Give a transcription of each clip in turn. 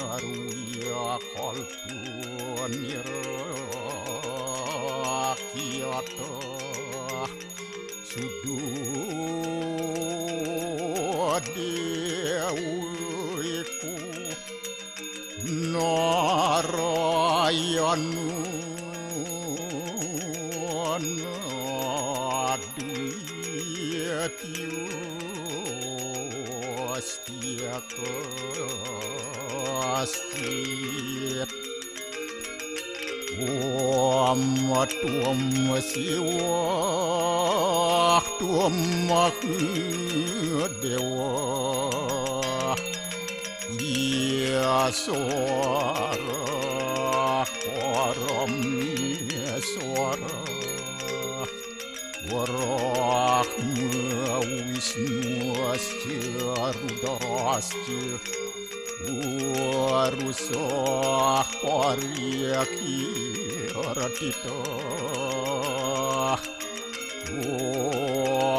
Ruya kalpun rakyata sudut dewiku narayanu naduyatyu astia kastit tuam siwa tuam dewa ia suara param suara warahma wisnu asya rudarasya warusah paryaki ratita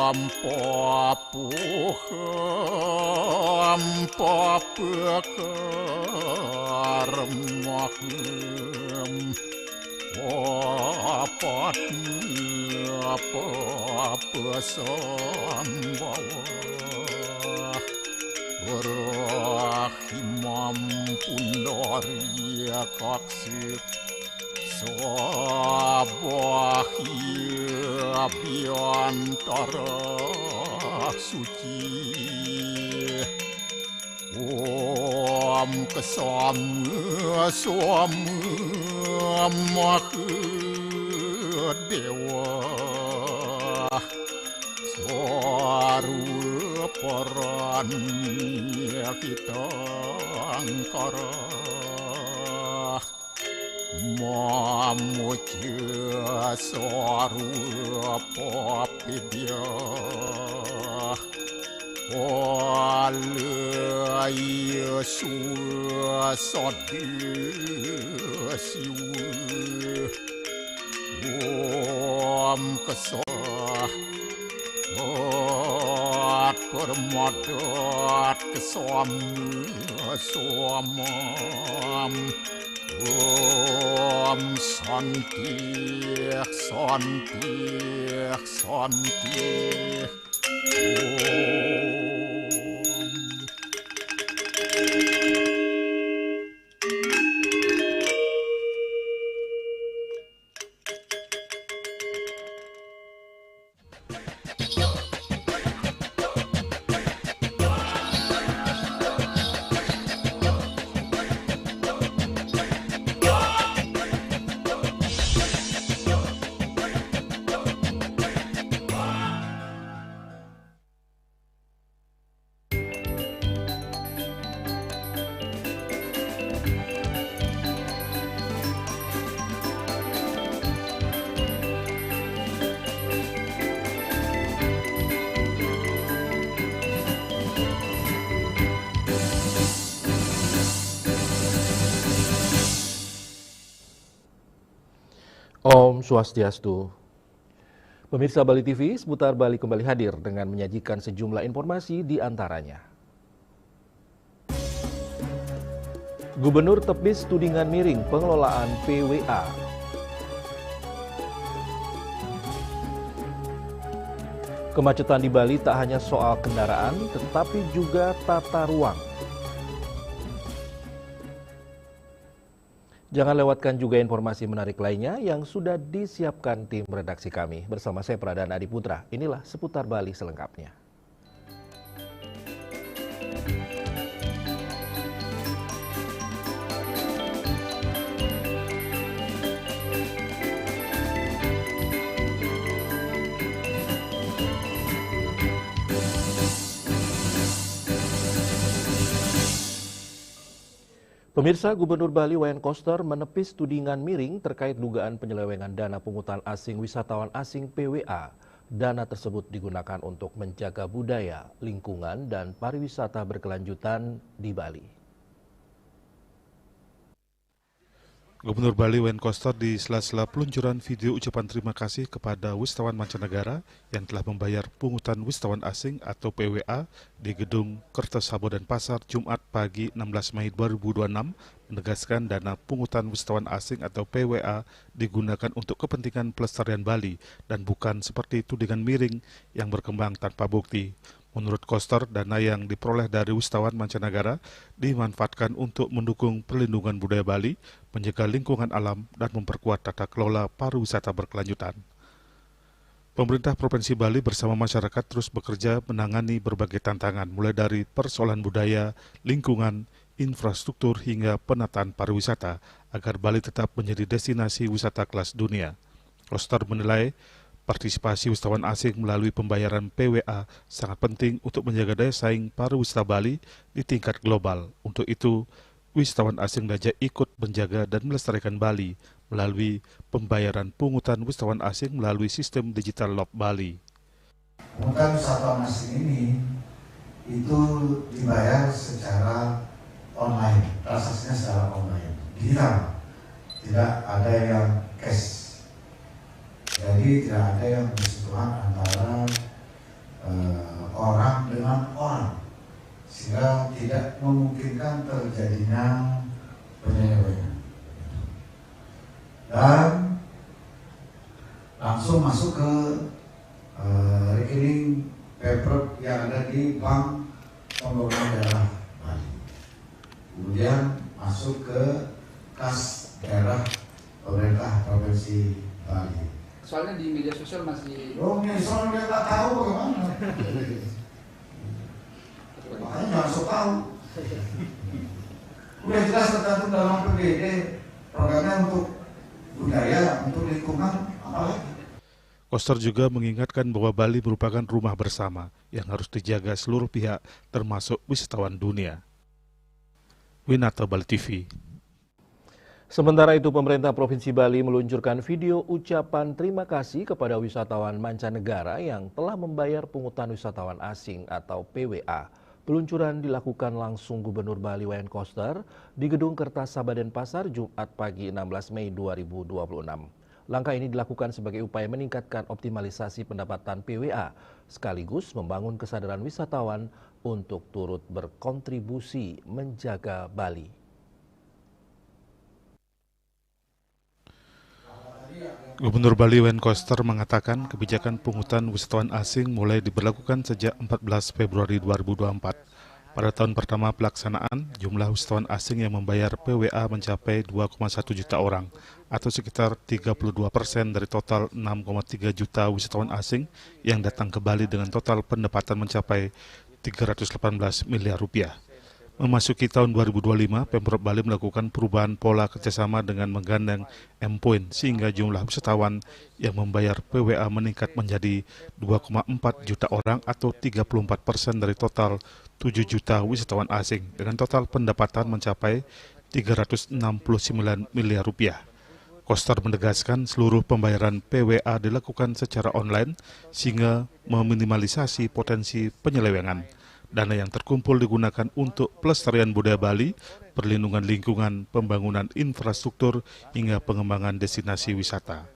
ampapukarmahem apa sambawa rahimam pundaria kaksit sabahia biantara suci om kesama dewa suara perannya kita angkara mamuja suara papidya alaya suasadi siwa om kesah permadat kesamam om santi Om Swastiastu. Pemirsa Bali TV, Seputar Bali kembali hadir dengan menyajikan sejumlah informasi di antaranya. Gubernur tepis tudingan miring pengelolaan PWA. Kemacetan di Bali tak hanya soal kendaraan, tetapi juga tata ruang. Jangan lewatkan juga informasi menarik lainnya yang sudah disiapkan tim redaksi kami. Bersama saya Pradana Adiputra, inilah Seputar Bali selengkapnya. Pemirsa, Gubernur Bali Wayan Koster menepis tudingan miring terkait dugaan penyelewengan dana pungutan asing wisatawan asing PWA. Dana tersebut digunakan untuk menjaga budaya, lingkungan, dan pariwisata berkelanjutan di Bali. Gubernur Bali Wayne Koster di sela-sela peluncuran video ucapan terima kasih kepada wisatawan mancanegara yang telah membayar pungutan wisatawan asing atau PWA di Gedung Kertosabo dan Pasar Jumat pagi 16 Mei 2026 menegaskan dana pungutan wisatawan asing atau PWA digunakan untuk kepentingan pelestarian Bali dan bukan seperti tudingan miring yang berkembang tanpa bukti. Menurut Koster, dana yang diperoleh dari wisatawan mancanegara dimanfaatkan untuk mendukung perlindungan budaya Bali, menjaga lingkungan alam, dan memperkuat tata kelola pariwisata berkelanjutan. Pemerintah Provinsi Bali bersama masyarakat terus bekerja menangani berbagai tantangan, mulai dari persoalan budaya, lingkungan, infrastruktur, hingga penataan pariwisata, agar Bali tetap menjadi destinasi wisata kelas dunia. Koster menilai partisipasi wisatawan asing melalui pembayaran PWA sangat penting untuk menjaga daya saing pariwisata Bali di tingkat global. Untuk itu, wisatawan asing diajak ikut menjaga dan melestarikan Bali melalui pembayaran pungutan wisatawan asing melalui sistem digital Lob Bali. Pungutan wisatawan asing ini itu dibayar secara online, transaksinya secara online, digital, tidak ada yang cash. Jadi tidak ada yang bersentuhan antara orang dengan orang, sehingga tidak memungkinkan terjadinya penyelewengan. Dan langsung masuk ke rekening Pemprov yang ada di Bank Pembangunan Daerah Bali. Kemudian masuk ke kas daerah pemerintah Provinsi Bali. Soalnya di media sosial masih... Oh, media sosial dia nggak tahu bagaimana. Makanya jangan sok tahu. Udah jelas tercantum dalam PBD, programnya untuk budaya, untuk lingkungan, apalagi. Koster juga mengingatkan bahwa Bali merupakan rumah bersama yang harus dijaga seluruh pihak, termasuk wisatawan dunia. Winata Bali TV. Sementara itu, pemerintah Provinsi Bali meluncurkan video ucapan terima kasih kepada wisatawan mancanegara yang telah membayar pungutan wisatawan asing atau PWA. Peluncuran dilakukan langsung Gubernur Bali Wayne Koster di Gedung Kertosabo dan Pasar Jumat pagi 16 Mei 2026. Langkah ini dilakukan sebagai upaya meningkatkan optimalisasi pendapatan PWA, sekaligus membangun kesadaran wisatawan untuk turut berkontribusi menjaga Bali. Gubernur Bali Wayne Koster mengatakan kebijakan pungutan wisatawan asing mulai diberlakukan sejak 14 Februari 2024. Pada tahun pertama pelaksanaan, jumlah wisatawan asing yang membayar PWA mencapai 2,1 juta orang, atau sekitar 32% dari total 6,3 juta wisatawan asing yang datang ke Bali dengan total pendapatan mencapai 318 miliar rupiah. Memasuki tahun 2025, Pemprov Bali melakukan perubahan pola kerjasama dengan menggandeng M-Point sehingga jumlah wisatawan yang membayar PWA meningkat menjadi 2,4 juta orang atau 34% dari total 7 juta wisatawan asing dengan total pendapatan mencapai 369 miliar rupiah. Koster menegaskan seluruh pembayaran PWA dilakukan secara online sehingga meminimalisasi potensi penyelewengan. Dana yang terkumpul digunakan untuk pelestarian budaya Bali, perlindungan lingkungan, pembangunan infrastruktur, hingga pengembangan destinasi wisata.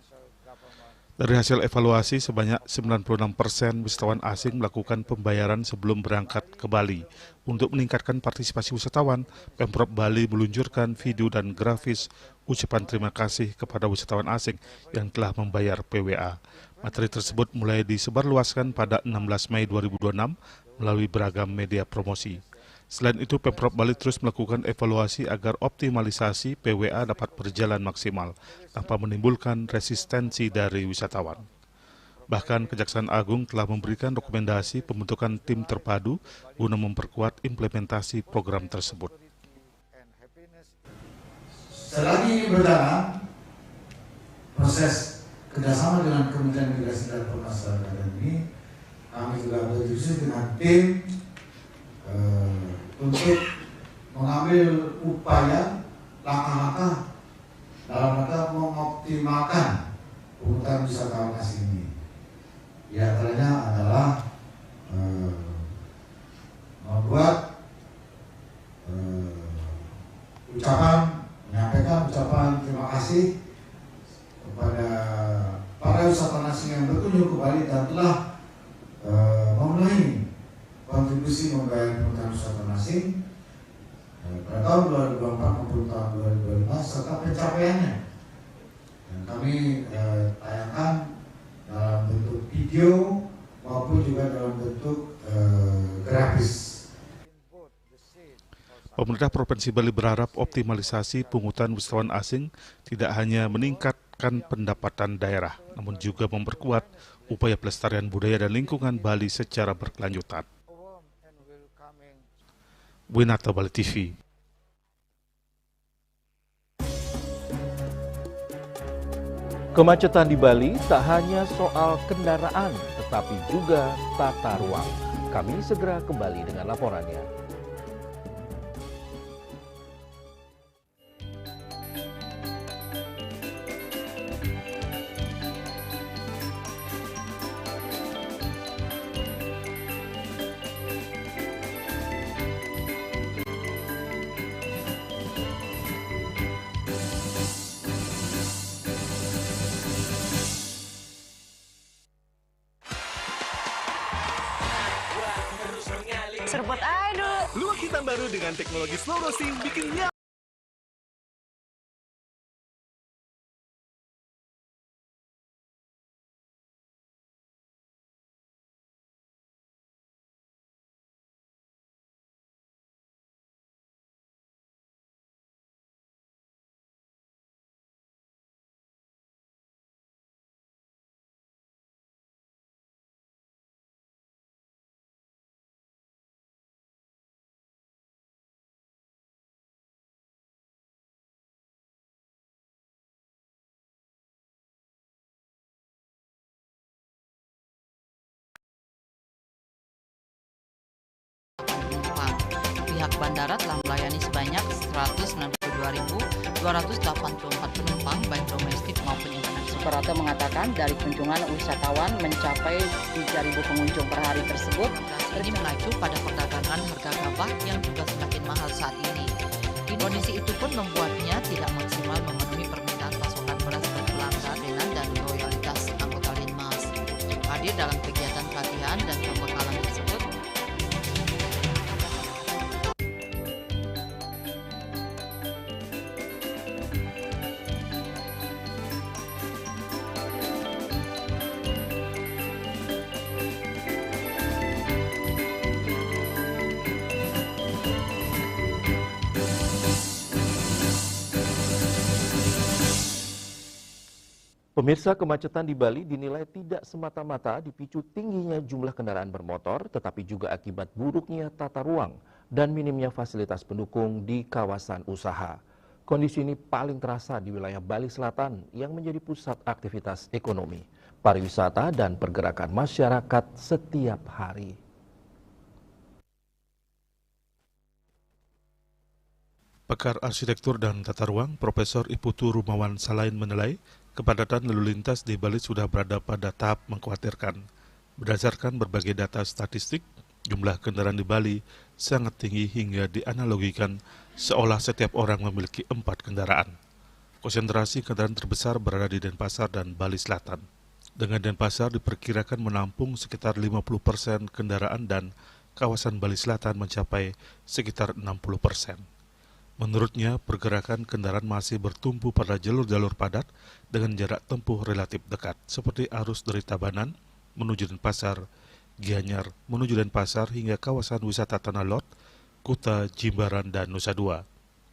Dari hasil evaluasi, sebanyak 96% wisatawan asing melakukan pembayaran sebelum berangkat ke Bali. Untuk meningkatkan partisipasi wisatawan, Pemprov Bali meluncurkan video dan grafis ucapan terima kasih kepada wisatawan asing yang telah membayar PWA. Materi tersebut mulai disebarluaskan pada 16 Mei 2026 melalui beragam media promosi. Selain itu, Pemprov Bali terus melakukan evaluasi agar optimalisasi PWA dapat berjalan maksimal tanpa menimbulkan resistensi dari wisatawan. Bahkan Kejaksaan Agung telah memberikan rekomendasi pembentukan tim terpadu guna memperkuat implementasi program tersebut. Selagi ini berjalan, proses kerjasama dengan Kementerian Migrasi dan Pemasyarakatan ini, kami juga berdiskusi dengan tim untuk mengambil upaya langkah-langkah dalam rangka mengoptimalkan pungutan wisatawan asing ini. Di antaranya adalah membuat ucapan menyampaikan menyampaikan ucapan terima kasih kepada para wisatawan asing yang berkunjung ke Bali dan telah memenuhi kontribusi membayar pungutan wisatawan asing pada tahun 2024 maupun tahun 2025 serta pencapaiannya. Dan kami tayangkan dalam bentuk video maupun juga dalam bentuk grafis. Pemerintah Provinsi Bali berharap optimalisasi pungutan wisatawan asing tidak hanya meningkatkan pendapatan daerah, namun juga memperkuat upaya pelestarian budaya dan lingkungan Bali secara berkelanjutan. Winata Bali TV. Kemacetan di Bali tak hanya soal kendaraan, tetapi juga tata ruang. Kami segera kembali dengan laporannya. Seruput aduh. Luwak hitam baru dengan teknologi slow roasting bikin nyaman. Pihak bandara telah melayani sebanyak 192.284 penumpang baik domestik maupun internasional. Suprapto mengatakan dari kunjungan wisatawan mencapai 3.000 pengunjung per hari tersebut. Ini mengacu pada perdagangan harga gabah yang juga semakin mahal saat ini. Kondisi itu pun membuatnya tidak maksimal memenuhi permintaan pasokan beras ke pelanggan dan loyalitas anggota Linmas. Hadir dalam kegiatan pelatihan dan pembekalan tersebut, Pemirsa, kemacetan di Bali dinilai tidak semata-mata dipicu tingginya jumlah kendaraan bermotor, tetapi juga akibat buruknya tata ruang dan minimnya fasilitas pendukung di kawasan usaha. Kondisi ini paling terasa di wilayah Bali Selatan yang menjadi pusat aktivitas ekonomi, pariwisata, dan pergerakan masyarakat setiap hari. Pakar arsitektur dan tata ruang Profesor Iputu Rumawan Salain menilai kepadatan lalu lintas di Bali sudah berada pada tahap mengkhawatirkan. Berdasarkan berbagai data statistik, jumlah kendaraan di Bali sangat tinggi hingga dianalogikan seolah setiap orang memiliki 4 kendaraan. Konsentrasi kendaraan terbesar berada di Denpasar dan Bali Selatan. Dengan Denpasar diperkirakan menampung sekitar 50% kendaraan dan kawasan Bali Selatan mencapai sekitar 60%. Menurutnya, pergerakan kendaraan masih bertumpu pada jalur-jalur padat dengan jarak tempuh relatif dekat, seperti arus dari Tabanan menuju Denpasar, Gianyar menuju Denpasar hingga kawasan wisata Tanah Lot, Kuta, Jimbaran, dan Nusa Dua.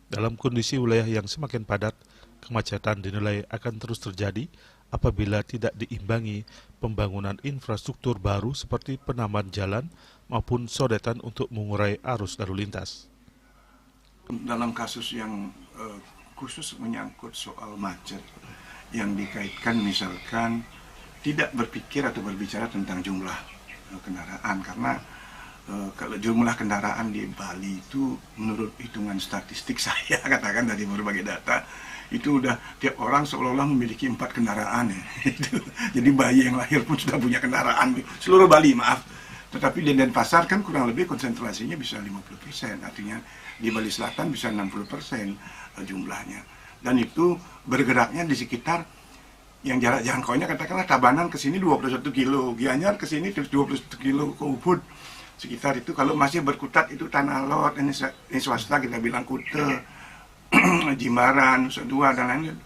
Dalam kondisi wilayah yang semakin padat, kemacetan dinilai akan terus terjadi apabila tidak diimbangi pembangunan infrastruktur baru seperti penamaan jalan maupun sodetan untuk mengurai arus lalu lintas. Dalam kasus yang khusus menyangkut soal macet yang dikaitkan misalkan tidak berpikir atau berbicara tentang jumlah kendaraan, karena kalau jumlah kendaraan di Bali itu menurut hitungan statistik saya katakan dari berbagai data itu udah tiap orang seolah-olah memiliki 4 kendaraan ya. Jadi bayi yang lahir pun sudah punya kendaraan seluruh Bali, maaf. Tetapi di Denpasar kan kurang lebih konsentrasinya bisa 50%, artinya di Bali Selatan bisa 60% jumlahnya. dan itu bergeraknya di sekitar yang jarak jangkaunya katakanlah Tabanan ke sini 21 kilo, Gianyar ke sini 21 kilo, ke Ubud sekitar itu. Kalau masih berkutat itu Tanah Lot, ini swasta kita bilang Kute, Jimbaran, Nusa Dua dan lain-lain.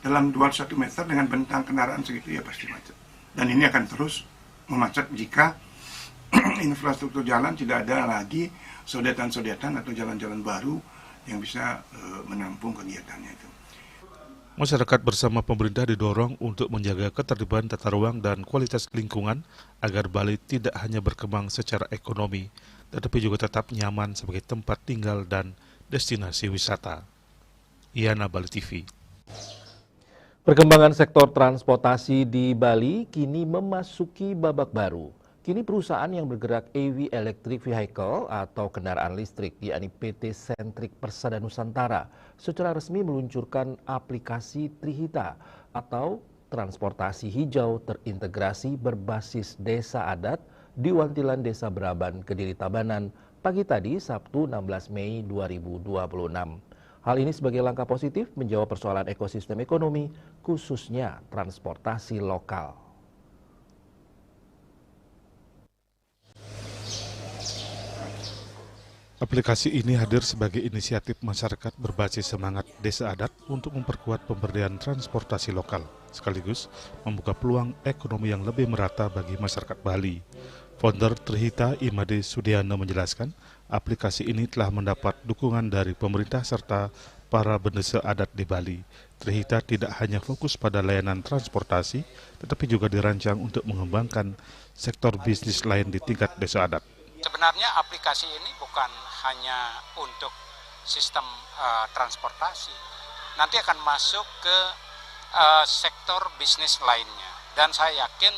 Dalam 21 meter dengan bentang kendaraan segitu ya pasti macet. Dan ini akan terus memacet jika infrastruktur jalan tidak ada lagi sodetan-sodetan atau jalan-jalan baru yang bisa menampung kegiatannya itu. Masyarakat bersama pemerintah didorong untuk menjaga ketertiban tata ruang dan kualitas lingkungan agar Bali tidak hanya berkembang secara ekonomi, tetapi juga tetap nyaman sebagai tempat tinggal dan destinasi wisata. Yana Bali TV. Perkembangan sektor transportasi di Bali kini memasuki babak baru. Kini perusahaan yang bergerak EV Electric Vehicle atau kendaraan listrik, yakni PT Sentrik Persada Nusantara, secara resmi meluncurkan aplikasi Trihita atau transportasi hijau terintegrasi berbasis desa adat di Wantilan Desa Beraban, Kediri Tabanan, pagi tadi Sabtu 16 Mei 2026. Hal ini sebagai langkah positif menjawab persoalan ekosistem ekonomi, khususnya transportasi lokal. Aplikasi ini hadir sebagai inisiatif masyarakat berbasis semangat desa adat untuk memperkuat pemberdayaan transportasi lokal, sekaligus membuka peluang ekonomi yang lebih merata bagi masyarakat Bali. Founder Trihita Imade Sudiano menjelaskan, aplikasi ini telah mendapat dukungan dari pemerintah serta para bendesa adat di Bali. Trihita tidak hanya fokus pada layanan transportasi, tetapi juga dirancang untuk mengembangkan sektor bisnis lain di tingkat desa adat. Sebenarnya aplikasi ini bukan hanya untuk sistem transportasi, nanti akan masuk ke sektor bisnis lainnya. Dan saya yakin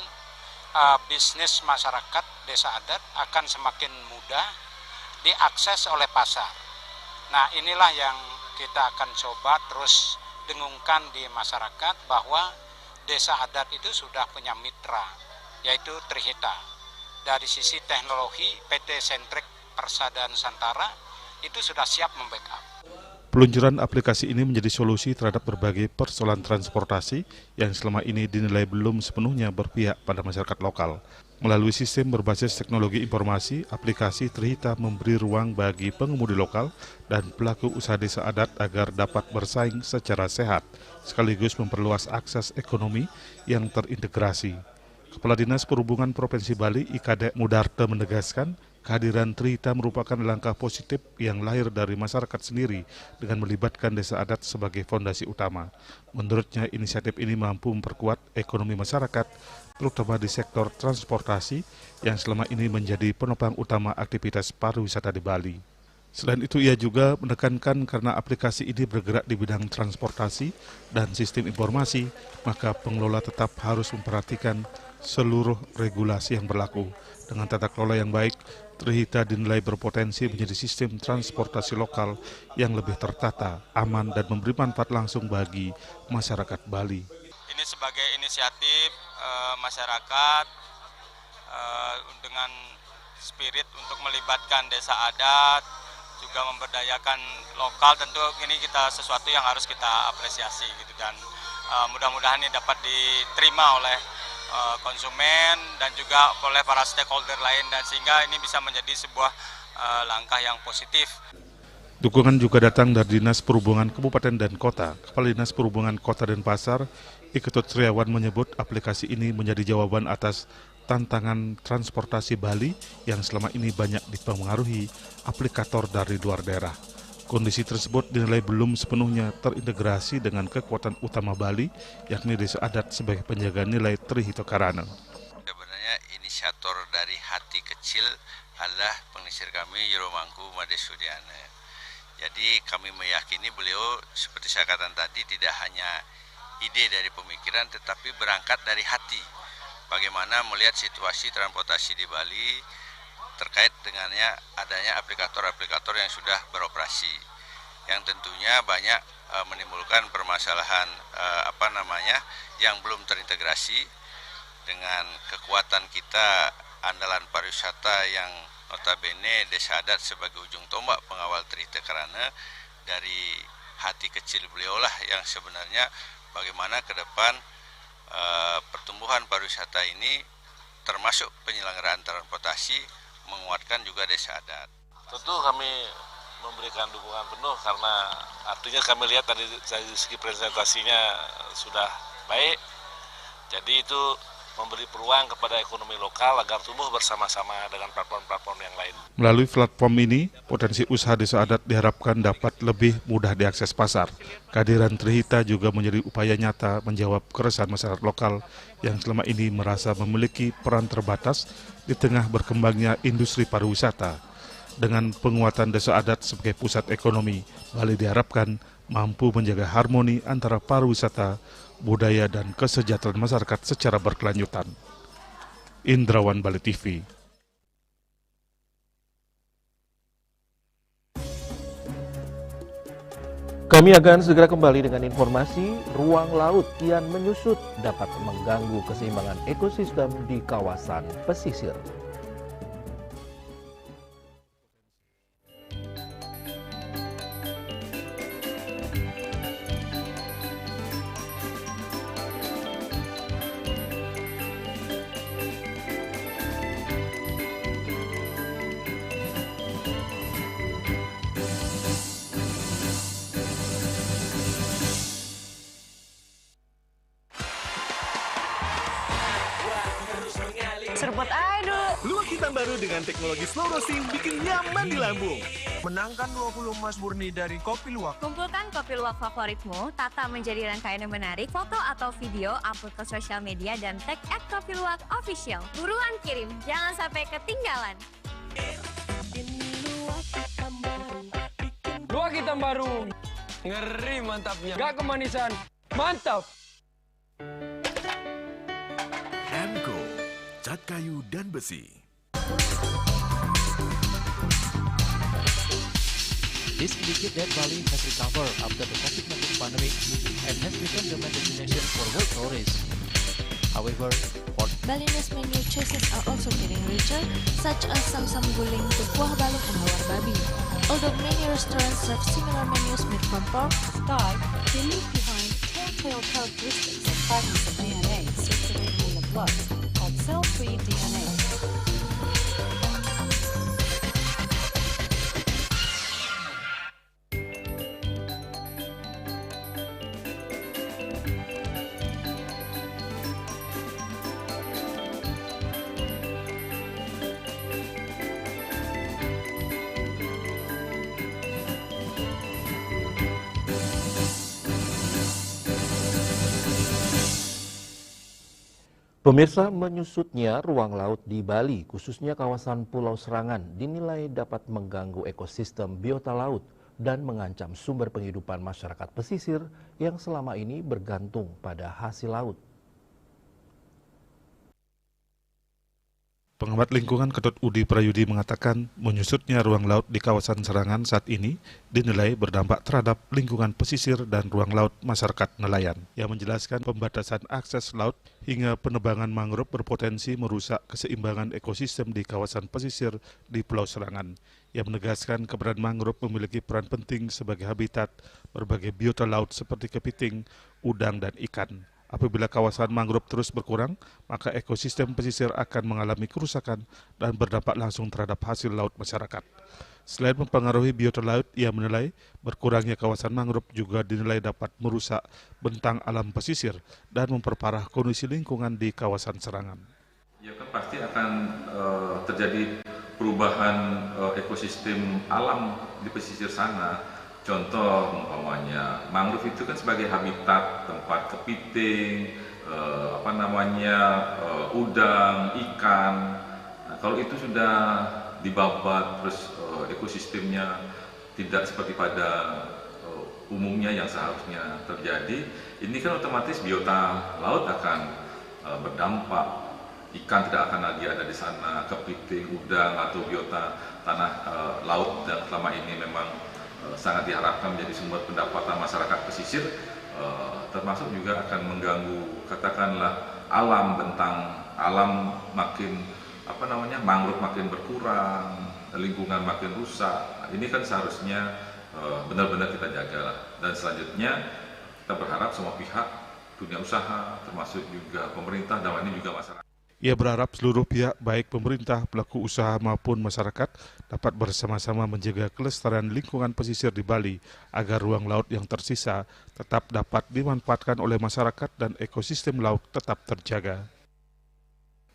bisnis masyarakat desa adat akan semakin mudah diakses oleh pasar. Nah, inilah yang kita akan coba terus dengungkan di masyarakat bahwa desa adat itu sudah punya mitra, yaitu Trihita. Dari sisi teknologi, PT Sentrik Persada Nusantara itu sudah siap membackup. Peluncuran aplikasi ini menjadi solusi terhadap berbagai persoalan transportasi yang selama ini dinilai belum sepenuhnya berpihak pada masyarakat lokal. Melalui sistem berbasis teknologi informasi, aplikasi Trihita memberi ruang bagi pengemudi lokal dan pelaku usaha desa adat agar dapat bersaing secara sehat, sekaligus memperluas akses ekonomi yang terintegrasi. Kepala Dinas Perhubungan Provinsi Bali, IKD Mudarta menegaskan, kehadiran Trihita merupakan langkah positif yang lahir dari masyarakat sendiri dengan melibatkan desa adat sebagai fondasi utama. Menurutnya, inisiatif ini mampu memperkuat ekonomi masyarakat, terutama di sektor transportasi yang selama ini menjadi penopang utama aktivitas pariwisata di Bali. Selain itu, ia juga menekankan karena aplikasi ini bergerak di bidang transportasi dan sistem informasi, maka pengelola tetap harus memperhatikan seluruh regulasi yang berlaku. Dengan tata kelola yang baik, Trihita dinilai berpotensi menjadi sistem transportasi lokal yang lebih tertata, aman, dan memberi manfaat langsung bagi masyarakat Bali. Ini sebagai inisiatif masyarakat dengan spirit untuk melibatkan desa adat, juga memberdayakan lokal, tentu ini sesuatu yang harus kita apresiasi gitu, dan mudah-mudahan ini dapat diterima oleh konsumen dan juga oleh para stakeholder lain, dan sehingga ini bisa menjadi sebuah langkah yang positif. Dukungan juga datang dari Dinas Perhubungan Kabupaten dan Kota. Kepala Dinas Perhubungan Kota Denpasar, Iketut Triawan menyebut aplikasi ini menjadi jawaban atas tantangan transportasi Bali yang selama ini banyak dipengaruhi aplikator dari luar daerah. Kondisi tersebut dinilai belum sepenuhnya terintegrasi dengan kekuatan utama Bali, yakni desa adat sebagai penjaga nilai Trihita Karana. Sebenarnya inisiator dari hati kecil adalah pengisir kami Yeromangku Made Sudiana. Jadi kami meyakini beliau seperti saya katakan tadi tidak hanya ide dari pemikiran tetapi berangkat dari hati. Bagaimana melihat situasi transportasi di Bali terkait dengannya adanya aplikator-aplikator yang sudah beroperasi, yang tentunya banyak menimbulkan permasalahan yang belum terintegrasi dengan kekuatan kita andalan pariwisata yang notabene desa adat sebagai ujung tombak pengawal Trihita Karana dari hati kecil beliau lah yang sebenarnya bagaimana ke depan pertumbuhan pariwisata ini termasuk penyelenggaraan transportasi menguatkan juga desa adat. Tentu kami memberikan dukungan penuh karena artinya kami lihat dari segi presentasinya sudah baik. Jadi itu memberi peluang kepada ekonomi lokal agar tumbuh bersama-sama dengan platform-platform yang lain. Melalui platform ini, potensi usaha desa adat diharapkan dapat lebih mudah diakses pasar. Kehadiran Trihita juga menjadi upaya nyata menjawab keresahan masyarakat lokal yang selama ini merasa memiliki peran terbatas di tengah berkembangnya industri pariwisata. Dengan penguatan desa adat sebagai pusat ekonomi, Bali diharapkan mampu menjaga harmoni antara pariwisata, budaya, dan kesejahteraan masyarakat secara berkelanjutan. Indrawan, Bali TV. Kami akan segera kembali dengan informasi ruang laut kian menyusut dapat mengganggu keseimbangan ekosistem di kawasan pesisir. Seruput aja dulu. Luwak hitam baru dengan teknologi slow roasting bikin nyaman di lambung. Menangkan 20 emas murni dari Kopi Luwak. Kumpulkan kopi luwak favoritmu, tata menjadi rangkaian yang menarik, foto atau video, upload ke sosial media, dan tag @kopiluwakofficial. Buruan kirim, jangan sampai ketinggalan. Luwak hitam baru. Ngeri mantapnya. Gak kemanisan. Mantap. Emco, cat kayu dan besi. This indicate that Bali has recovered after the COVID-19 pandemic and has become the main destination for world tourists. However, Balinese menu choices are also getting richer, such as Samsam Guling to Kuah Balung and Hawar Babi. Although many restaurants serve similar menus made from pork, Thai, they leave behind telltale characteristics of fragments of DNA circulating in the blood, called cell-free DNA. Pemirsa, menyusutnya ruang laut di Bali, khususnya kawasan Pulau Serangan, dinilai dapat mengganggu ekosistem biota laut dan mengancam sumber penghidupan masyarakat pesisir yang selama ini bergantung pada hasil laut. Pengamat lingkungan Ketut Udi Prayudi mengatakan menyusutnya ruang laut di kawasan Serangan saat ini dinilai berdampak terhadap lingkungan pesisir dan ruang laut masyarakat nelayan. Yang menjelaskan pembatasan akses laut hingga penebangan mangrove berpotensi merusak keseimbangan ekosistem di kawasan pesisir di Pulau Serangan. Yang menegaskan keberadaan mangrove memiliki peran penting sebagai habitat berbagai biota laut seperti kepiting, udang, dan ikan. Apabila kawasan mangrove terus berkurang, maka ekosistem pesisir akan mengalami kerusakan dan berdampak langsung terhadap hasil laut masyarakat. Selain mempengaruhi biota laut, ia menilai berkurangnya kawasan mangrove juga dinilai dapat merusak bentang alam pesisir dan memperparah kondisi lingkungan di kawasan Serangan. Ya kan pasti akan terjadi perubahan ekosistem alam di pesisir sana. Contoh umpamanya mangrove itu kan sebagai habitat tempat kepiting, udang, ikan. Nah, kalau itu sudah dibabat terus ekosistemnya tidak seperti pada umumnya yang seharusnya terjadi, ini kan otomatis biota laut akan berdampak. Ikan tidak akan lagi ada di sana, kepiting, udang atau biota tanah laut yang selama ini memang sangat diharapkan menjadi sumber pendapatan masyarakat pesisir, termasuk juga akan mengganggu katakanlah alam bentang alam makin mangrove makin berkurang, lingkungan makin rusak. Ini kan seharusnya benar-benar kita jaga lah. Dan selanjutnya kita berharap semua pihak, dunia usaha, termasuk juga pemerintah, dalam ini juga masyarakat. Ia berharap seluruh pihak, baik pemerintah, pelaku usaha maupun masyarakat, dapat bersama-sama menjaga kelestarian lingkungan pesisir di Bali agar ruang laut yang tersisa tetap dapat dimanfaatkan oleh masyarakat dan ekosistem laut tetap terjaga.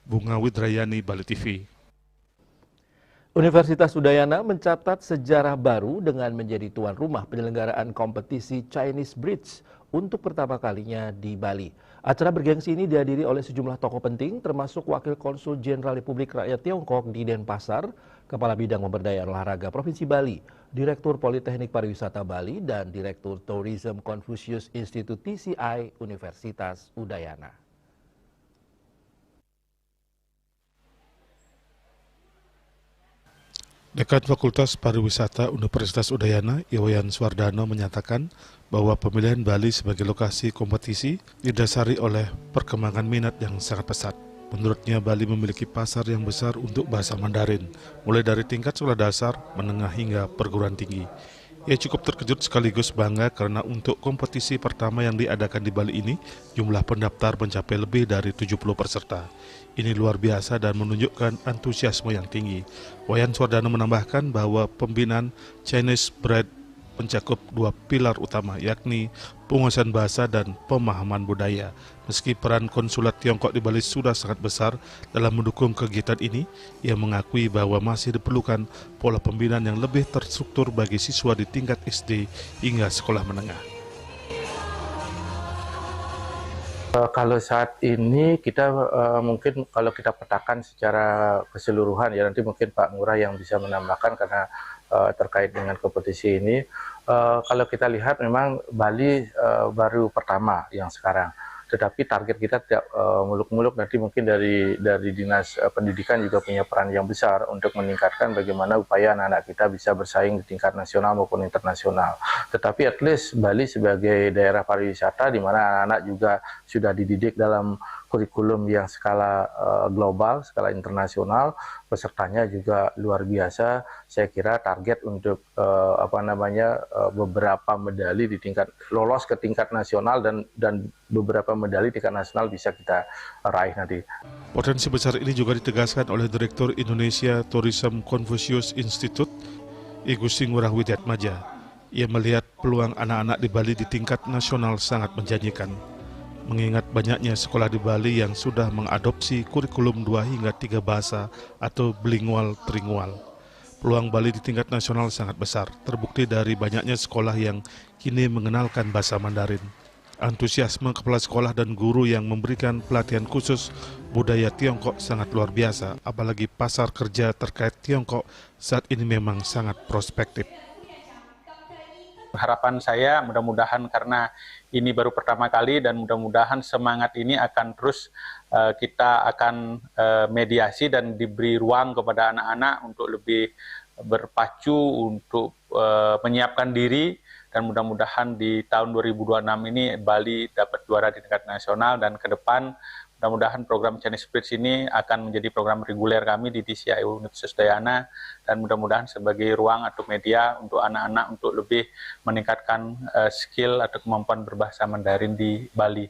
Bunga Widrayani, Bali TV. Universitas Udayana mencatat sejarah baru dengan menjadi tuan rumah penyelenggaraan kompetisi Chinese Bridge untuk pertama kalinya di Bali. Acara bergengsi ini dihadiri oleh sejumlah tokoh penting, termasuk Wakil Konsul Jenderal Republik Rakyat Tiongkok di Denpasar, Kepala Bidang Pemberdayaan Olahraga Provinsi Bali, Direktur Politeknik Pariwisata Bali, dan Direktur Tourism Confucius Institute TCI Universitas Udayana. Dekan Fakultas Pariwisata Universitas Udayana, Iwayan Swardano, menyatakan bahwa pemilihan Bali sebagai lokasi kompetisi didasari oleh perkembangan minat yang sangat pesat. Menurutnya, Bali memiliki pasar yang besar untuk bahasa Mandarin, mulai dari tingkat sekolah dasar, menengah hingga perguruan tinggi. Ia cukup terkejut sekaligus bangga karena untuk kompetisi pertama yang diadakan di Bali ini, jumlah pendaftar mencapai lebih dari 70 peserta. Ini luar biasa dan menunjukkan antusiasme yang tinggi. Wayan Swardano menambahkan bahwa pembinaan Chinese Bridge mencakup dua pilar utama, yakni penguasaan bahasa dan pemahaman budaya. Meski peran konsulat Tiongkok di Bali sudah sangat besar dalam mendukung kegiatan ini, ia mengakui bahwa masih diperlukan pola pembinaan yang lebih terstruktur bagi siswa di tingkat SD hingga sekolah menengah. Kalau saat ini kita mungkin kalau kita petakan secara keseluruhan, ya nanti mungkin Pak Ngurah yang bisa menambahkan karena terkait dengan kompetisi ini. Kalau kita lihat memang Bali baru pertama yang sekarang, tetapi target kita tidak muluk-muluk. Nanti mungkin dari Dinas Pendidikan juga punya peran yang besar untuk meningkatkan bagaimana upaya anak-anak kita bisa bersaing di tingkat nasional maupun internasional. Tetapi at least Bali sebagai daerah pariwisata di mana anak-anak juga sudah dididik dalam kurikulum yang skala global, skala internasional, pesertanya juga luar biasa. Saya kira target untuk beberapa medali di tingkat lolos ke tingkat nasional dan beberapa medali tingkat nasional bisa kita raih nanti. Potensi besar ini juga ditegaskan oleh Direktur Indonesia Tourism Confucius Institute, I Gusti Ngurah Widiatmaja. Ia melihat peluang anak-anak di Bali di tingkat nasional sangat menjanjikan. Mengingat banyaknya sekolah di Bali yang sudah mengadopsi kurikulum 2 hingga 3 bahasa atau bilingual trilingual. Peluang Bali di tingkat nasional sangat besar, terbukti dari banyaknya sekolah yang kini mengenalkan bahasa Mandarin. Antusiasme kepala sekolah dan guru yang memberikan pelatihan khusus budaya Tiongkok sangat luar biasa, apalagi pasar kerja terkait Tiongkok saat ini memang sangat prospektif. Harapan saya mudah-mudahan karena ini baru pertama kali dan mudah-mudahan semangat ini akan terus kita akan mediasi dan diberi ruang kepada anak-anak untuk lebih berpacu untuk menyiapkan diri, dan mudah-mudahan di tahun 2026 ini Bali dapat juara di tingkat nasional, dan ke depan mudah-mudahan program Chinese Bridge ini akan menjadi program reguler kami di TCI Universitas Udayana, dan mudah-mudahan sebagai ruang atau media untuk anak-anak untuk lebih meningkatkan skill atau kemampuan berbahasa Mandarin di Bali.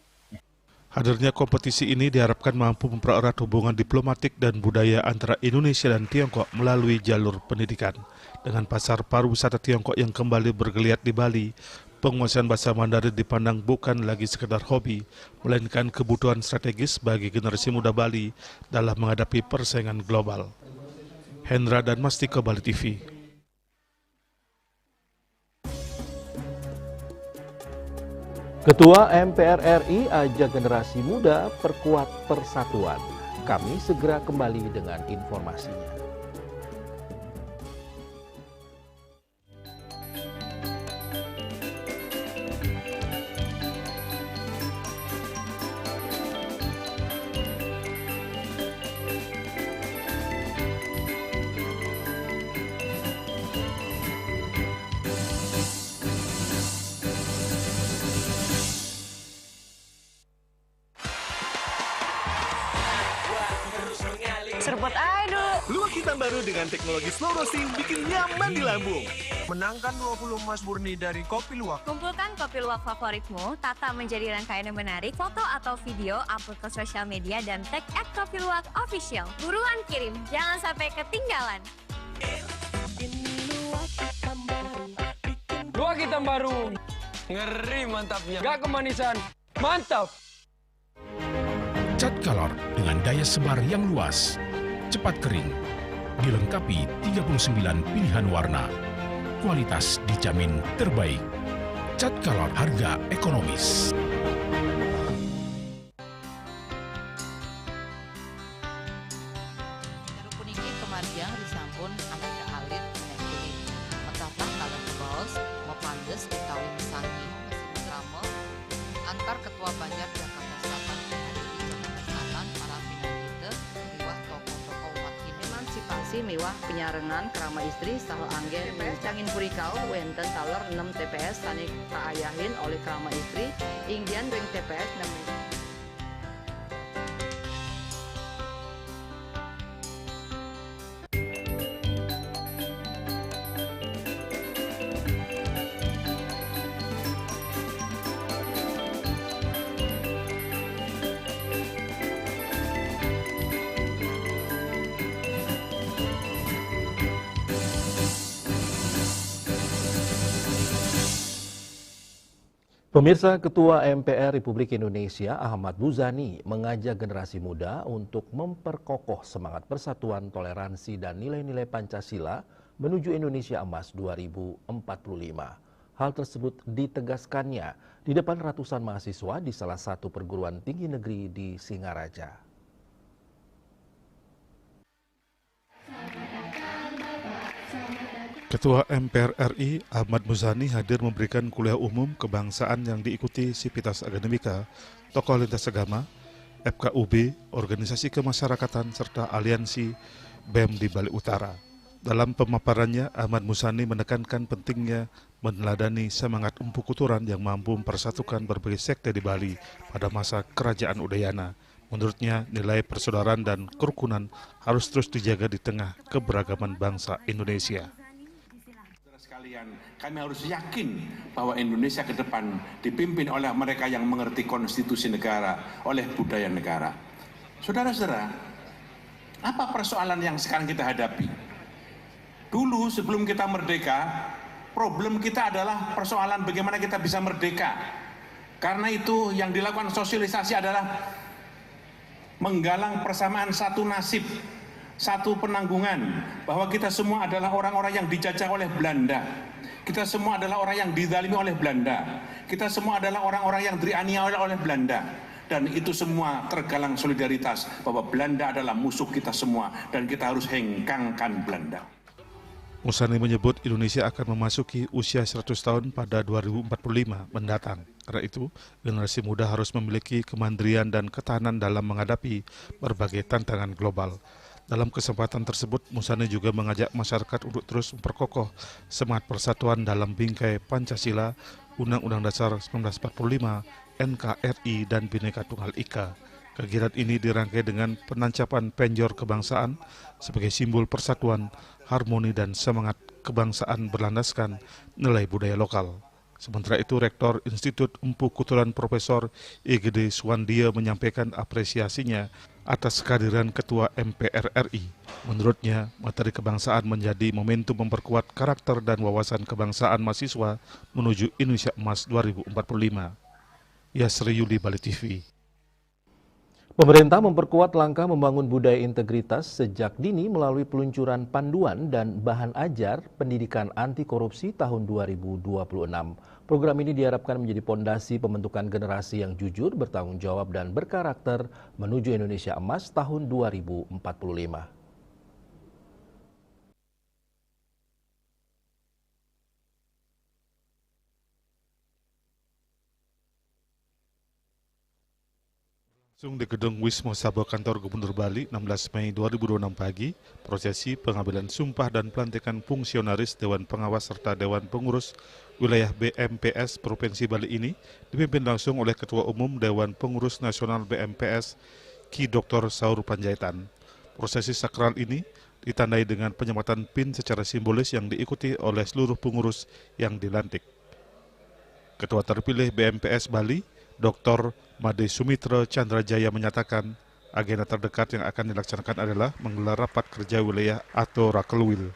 Hadirnya kompetisi ini diharapkan mampu mempererat hubungan diplomatik dan budaya antara Indonesia dan Tiongkok melalui jalur pendidikan. Dengan pasar pariwisata Tiongkok yang kembali bergeliat di Bali, penguasaan bahasa Mandarin dipandang bukan lagi sekedar hobi, melainkan kebutuhan strategis bagi generasi muda Bali dalam menghadapi persaingan global. Hendra dan Mastiko, Bali TV. Ketua MPR RI ajak generasi muda perkuat persatuan. Kami segera kembali dengan informasinya. Seruput aja dulu. Luwak hitam baru dengan teknologi slow roasting bikin nyaman di lambung. Menangkan 20 emas murni dari Kopi Luwak. Kumpulkan kopi luwak favoritmu, tata menjadi rangkaian yang menarik, foto atau video, upload ke sosial media dan tag @kopiluwak_official. Buruan kirim, jangan sampai ketinggalan. Luwak hitam baru. Ngeri mantapnya. Gak kemanisan. Mantap. Cat color dengan daya sebar yang luas, cepat kering, dilengkapi 39 pilihan warna. Kualitas dijamin terbaik. Cat color harga ekonomis. Rupuniki kemarjang disampun angkat ke alit nek kulit. Metapah kalau kebaos, mepandes utawi mesangi, mesin tramo, antar ketua Banjar Jakarta Selatan menghadiri Jakarta Selatan para pinangite miwah tokoh-tokoh umat Hindu emansipasi miwah penyarengan kerama istri saha anggen cangin purikau wenten taler 6 TPS sanik kaayahin oleh kerama istri ingdian ring TPS 6 Pemirsa, Ketua MPR Republik Indonesia Ahmad Muzani mengajak generasi muda untuk memperkokoh semangat persatuan, toleransi, dan nilai-nilai Pancasila menuju Indonesia Emas 2045. Hal tersebut ditegaskannya di depan ratusan mahasiswa di salah satu perguruan tinggi negeri di Singaraja. Ketua MPR RI Ahmad Muzani hadir memberikan kuliah umum kebangsaan yang diikuti Sivitas Akademika, tokoh lintas agama, FKUB, organisasi kemasyarakatan, serta aliansi BEM di Bali Utara. Dalam pemaparannya, Ahmad Muzani menekankan pentingnya meneladani semangat Empu Kuturan yang mampu mempersatukan berbagai sekte di Bali pada masa Kerajaan Udayana. Menurutnya, nilai persaudaraan dan kerukunan harus terus dijaga di tengah keberagaman bangsa Indonesia. Kami harus yakin bahwa Indonesia ke depan dipimpin oleh mereka yang mengerti konstitusi negara, oleh budaya negara. Saudara-saudara, apa persoalan yang sekarang kita hadapi? Dulu sebelum kita merdeka, problem kita adalah persoalan bagaimana kita bisa merdeka. Karena itu yang dilakukan sosialisasi adalah menggalang persamaan satu nasib, satu penanggungan, bahwa kita semua adalah orang-orang yang dijajah oleh Belanda. Kita semua adalah orang yang dizalimi oleh Belanda. Kita semua adalah orang-orang yang dianiaya oleh Belanda. Dan itu semua tergalang solidaritas bahwa Belanda adalah musuh kita semua dan kita harus hengkangkan Belanda. Muzani menyebut Indonesia akan memasuki usia 100 tahun pada 2045 mendatang. Karena itu, generasi muda harus memiliki kemandirian dan ketahanan dalam menghadapi berbagai tantangan global. Dalam kesempatan tersebut, Muzani juga mengajak masyarakat untuk terus memperkokoh semangat persatuan dalam bingkai Pancasila, Undang-Undang Dasar 1945, NKRI, dan Bhinneka Tunggal Ika. Kegiatan ini dirangkai dengan penancapan penjor kebangsaan sebagai simbol persatuan, harmoni, dan semangat kebangsaan berlandaskan nilai budaya lokal. Sementara itu, Rektor Institut Empu Kuturan Profesor IGD Suwandia menyampaikan apresiasinya atas kehadiran Ketua MPR RI. Menurutnya, materi kebangsaan menjadi momentum memperkuat karakter dan wawasan kebangsaan mahasiswa menuju Indonesia Emas 2045. Yasri Yuli, Bali TV. Pemerintah memperkuat langkah membangun budaya integritas sejak dini melalui peluncuran panduan dan bahan ajar pendidikan anti korupsi tahun 2026. Program ini diharapkan menjadi pondasi pembentukan generasi yang jujur, bertanggung jawab, dan berkarakter menuju Indonesia Emas tahun 2045. Langsung di Gedung Wisma Sabo Kantor Gubernur Bali 16 Mei 2026 pagi, prosesi pengambilan sumpah dan pelantikan fungsionaris Dewan Pengawas serta Dewan Pengurus wilayah BMPS Provinsi Bali ini dipimpin langsung oleh Ketua Umum Dewan Pengurus Nasional BMPS Ki Dr. Saur Panjaitan. Prosesi sakral ini ditandai dengan penyematan PIN secara simbolis yang diikuti oleh seluruh pengurus yang dilantik. Ketua terpilih BMPS Bali, Dr. Made Sumitra Chandrajaya menyatakan agenda terdekat yang akan dilaksanakan adalah menggelar rapat kerja wilayah atau Rakelwil.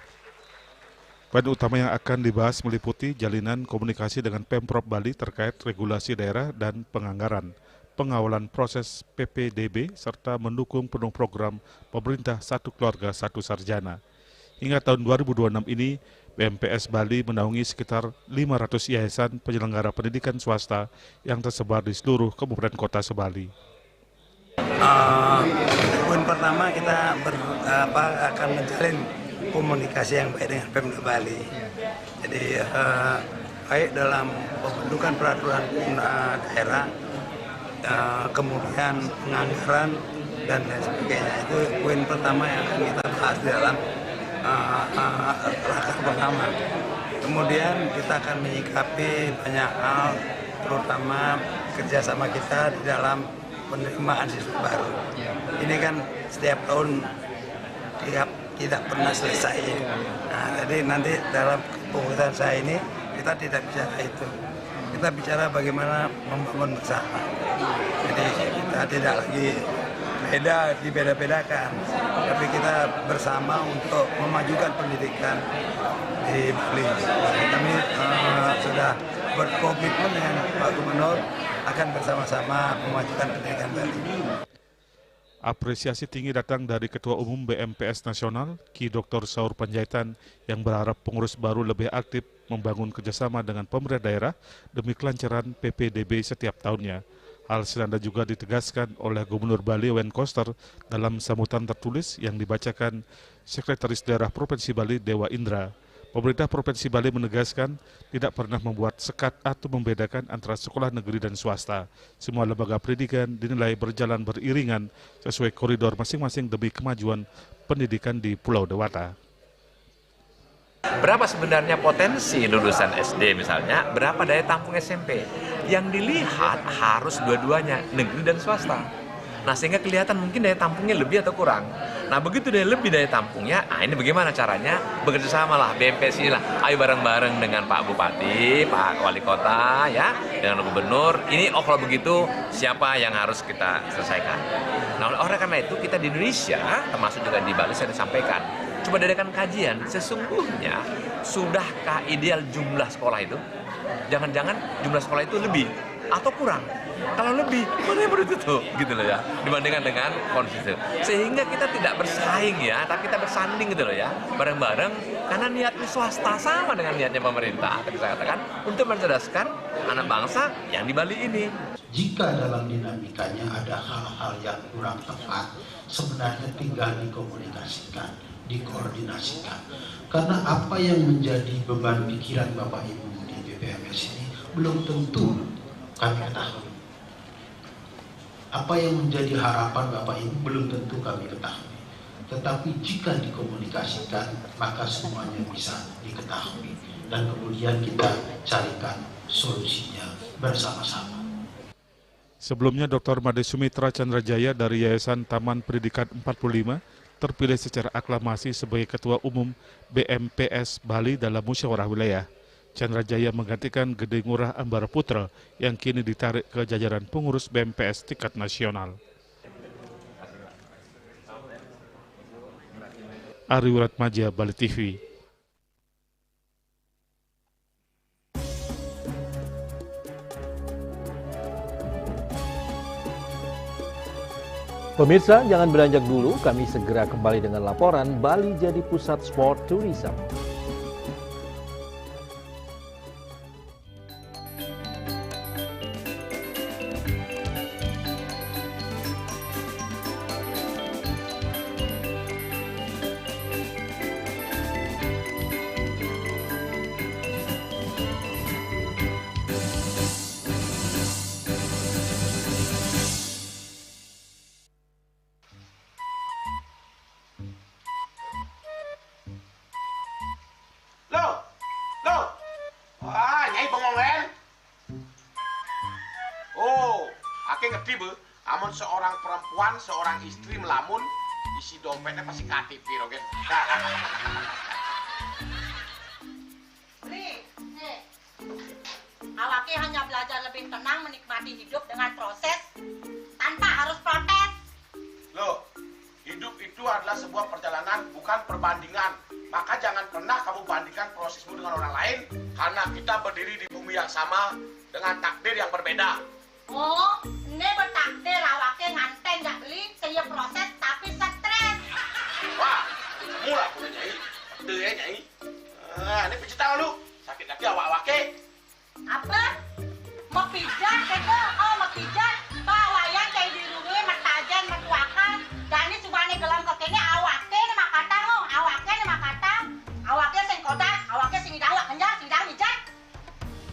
Poin utama yang akan dibahas meliputi jalinan komunikasi dengan Pemprov Bali terkait regulasi daerah dan penganggaran, pengawalan proses PPDB, serta mendukung penuh program pemerintah Satu Keluarga Satu Sarjana. Hingga tahun 2026 ini, BMPS Bali menaungi sekitar 500 yayasan penyelenggara pendidikan swasta yang tersebar di seluruh kabupaten kota sebali. Poin pertama kita akan menjalin komunikasi yang baik dengan Pemda Bali. Jadi baik dalam pembentukan peraturan daerah, kemudian penganggaran dan lain sebagainya. Itu poin pertama yang akan kita bahas di dalam raker pertama. Kemudian kita akan menyikapi banyak hal, terutama kerjasama kita di dalam penerimaan siswa baru. Ini kan setiap tahun tidak pernah selesai. Nah, jadi nanti dalam kepengurusan saya ini kita tidak bicara itu. Kita bicara bagaimana membangun bersama. Jadi kita tidak lagi dibeda-bedakan, tapi kita bersama untuk memajukan pendidikan di Bali. Kami sudah berkomitmen dengan Pak Gubernur akan bersama-sama memajukan pendidikan Bali. Apresiasi tinggi datang dari Ketua Umum BMPS Nasional, Ki Dr. Saur Panjaitan, yang berharap pengurus baru lebih aktif membangun kerjasama dengan pemerintah daerah demi kelancaran PPDB setiap tahunnya. Hal senada juga ditegaskan oleh Gubernur Bali Wayne Koster dalam sambutan tertulis yang dibacakan Sekretaris Daerah Provinsi Bali Dewa Indra. Pemerintah Provinsi Bali menegaskan tidak pernah membuat sekat atau membedakan antara sekolah negeri dan swasta. Semua lembaga pendidikan dinilai berjalan beriringan sesuai koridor masing-masing demi kemajuan pendidikan di Pulau Dewata. Berapa sebenarnya potensi lulusan SD misalnya, berapa daya tampung SMP? Yang dilihat harus dua-duanya, negeri dan swasta. Nah, sehingga kelihatan mungkin daya tampungnya lebih atau kurang. Nah, begitu lebih daya tampungnya, ini bagaimana caranya? Bekerja sama lah, BMPS lah. Ayo bareng-bareng dengan Pak Bupati, Pak Wali Kota, ya, dengan Gubernur. Ini kalau begitu, siapa yang harus kita selesaikan? Nah, oleh karena itu, kita di Indonesia, termasuk juga di Bali, saya disampaikan, coba adakan kajian, sesungguhnya sudahkah ideal jumlah sekolah itu? Jangan-jangan jumlah sekolah itu lebih atau kurang? Kalau lebih, mana yang perlu ditutup gitu loh ya, dibandingkan dengan kondisi. Sehingga kita tidak bersaing ya, tapi kita bersanding gitu loh ya, bareng-bareng, karena niatnya swasta sama dengan niatnya pemerintah. Tapi saya katakan untuk mencerdaskan anak bangsa yang di Bali ini. Jika dalam dinamikanya ada hal-hal yang kurang tepat, sebenarnya tinggal dikomunikasikan, dikoordinasikan. Karena apa yang menjadi beban pikiran Bapak Ibu di BPMS ini belum tentu kami ketahui. Apa yang menjadi harapan Bapak Ibu belum tentu kami ketahui. Tetapi jika dikomunikasikan, maka semuanya bisa diketahui. Dan kemudian kita carikan solusinya bersama-sama. Sebelumnya, Dr. Made Sumitra Chandrajaya dari Yayasan Taman Pendidikan 45 terpilih secara aklamasi sebagai Ketua Umum BMPS Bali dalam musyawarah wilayah. Chandrajaya menggantikan Gede Ngurah Ambara Putra yang kini ditarik ke jajaran pengurus BMPS tingkat nasional. Ari Wiratmaja, Bali TV. Pemirsa, jangan beranjak dulu, kami segera kembali dengan laporan Bali jadi pusat sport tourism. Amun seorang perempuan, seorang istri melamun, isi dompetnya pasti KTP Rogen. Nih, awaknya hanya belajar lebih tenang menikmati hidup dengan proses tanpa harus protes. Loh, hidup itu adalah sebuah perjalanan, bukan perbandingan. Maka jangan pernah kamu bandingkan prosesmu dengan orang lain, karena kita berdiri di bumi yang sama dengan takdir yang berbeda. Oh, ini bertakdir awaknya nganten gak beli, saya proses tapi stres. Wah, mula punya Nyai. Betul ya Nyai. Ini pijit tangan lu. Sakit lagi awak-awaknya. Apa? Mau pijat kego? Oh, mau pijat. Bawayan kayak dirungi, matajan, matuakan. Dan ini subane gelam kekene awaknya ini makatang lo. Awaknya ini makatang. Awaknya sing kodak, awaknya sing idawak kenyang, sing idawak mijat.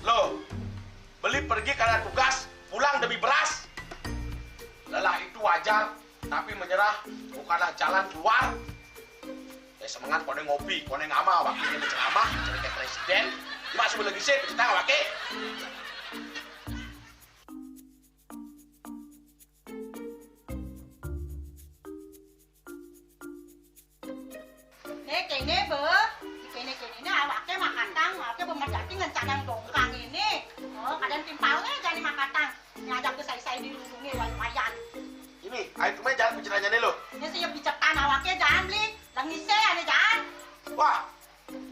Loh, beli pergi karena tugas, pulang demi beras. Lelah itu wajar, tapi menyerah bukanlah jalan keluar. Semangat kone ngopi, kone ngama, wakilnya berceramah, cerita presiden. Cuma sebelum lagi sih, bercerita wakil. Kene awaknya makatang, awaknya bermedati ngencanang dongkang ini. Oh, kadang timpalnya jadi makatang. Ngajak ke saya dirundungi lumayan. Ini, ayo kemana jalan bicaranya nih lo? Ini saya bicarkan awaknya jangan beli. Langise ane jangan. Wah,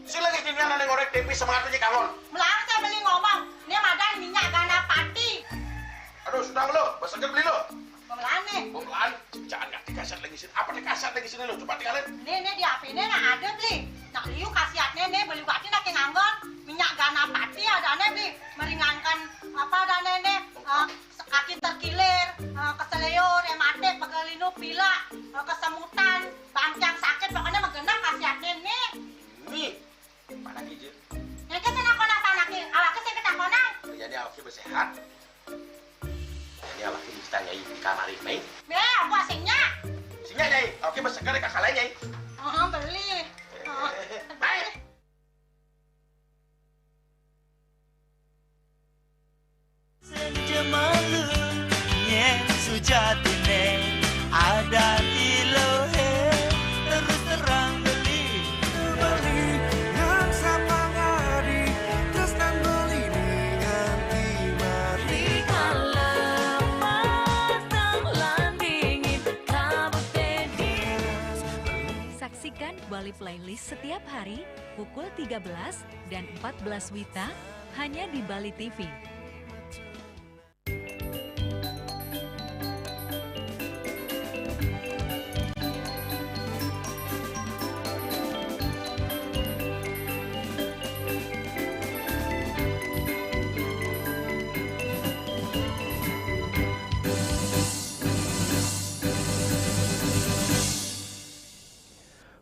si lagi ini ada ngorek tempe semangat aja kangon. Melang saya beli ngomong. Ini madan minyak gana pati. Aduh, sudah lo, bersegel beli lo. Pemelan nih. Pemelan, jangan nggak dikasar lagi sini. Apa dikasar lagi sini lo? Coba tinggalin. Nih di HP ini nggak ada beli. Nak liu kasihatnya nih beli bati nak nganggon. Minyak gana pati ada nih beli. Meringankan apa ada nih kaki terkilir, keseleyor, emate, pegelinu, pila, kesemutan, bangkang sakit, pokoknya menggenap kasihatnya nih. Nih, mana gijil? Ini kan senang-senang panaknya, awaknya saya ketak-konang. Jadi awaknya bersehat. Ini awaknya bisa Nyai di kamar ini. Aku asingnya. Asingnya Nyai, awaknya bersegar di kakak lain Nyai. Beli. Baik. Senja malu yang sejatine ada di lohe terus terang beli yang sama ngadi terus dan beli ganti mati kalau matang landingin kabut pedis. Saksikan Bali Playlist setiap hari pukul 13 dan 14 WITA hanya di Bali TV.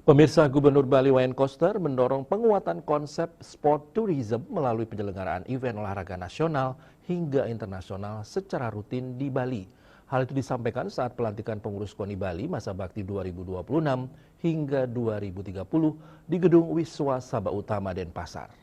Pemirsa, Gubernur Bali Wayan Koster mendorong penguatan konsep sport tourism melalui penyelenggaraan event olahraga nasional hingga internasional secara rutin di Bali. Hal itu disampaikan saat pelantikan pengurus KONI Bali masa bakti 2026 hingga 2030 di Gedung Wiswa Sabah Utama Denpasar.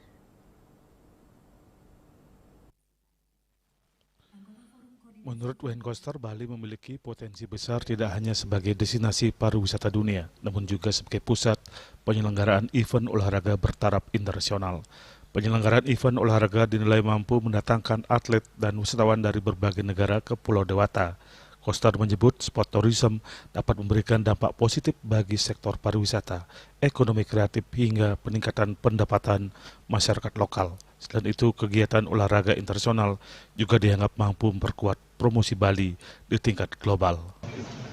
Menurut Wayan Koster, Bali memiliki potensi besar tidak hanya sebagai destinasi pariwisata dunia, namun juga sebagai pusat penyelenggaraan event olahraga bertaraf internasional. Penyelenggaraan event olahraga dinilai mampu mendatangkan atlet dan wisatawan dari berbagai negara ke Pulau Dewata. Koster menyebut sport tourism dapat memberikan dampak positif bagi sektor pariwisata, ekonomi kreatif hingga peningkatan pendapatan masyarakat lokal. Selain itu, kegiatan olahraga internasional juga dianggap mampu memperkuat promosi Bali di tingkat global.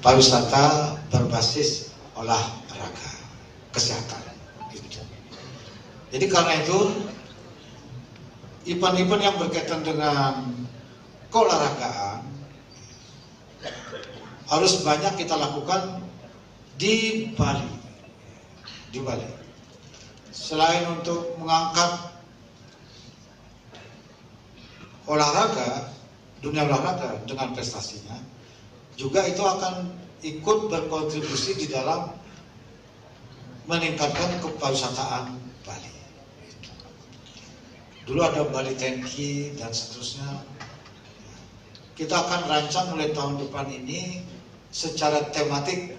Pariwisata berbasis olahraga, kesehatan. Gitu. Jadi karena itu, event-event yang berkaitan dengan keolahragaan harus banyak kita lakukan di Bali. Di Bali. Selain untuk mengangkat olahraga, dunia olahraga dengan prestasinya, juga itu akan ikut berkontribusi di dalam meningkatkan kepariwisataan Bali. Dulu ada Bali Tenki dan seterusnya. Kita akan rancang mulai tahun depan ini secara tematik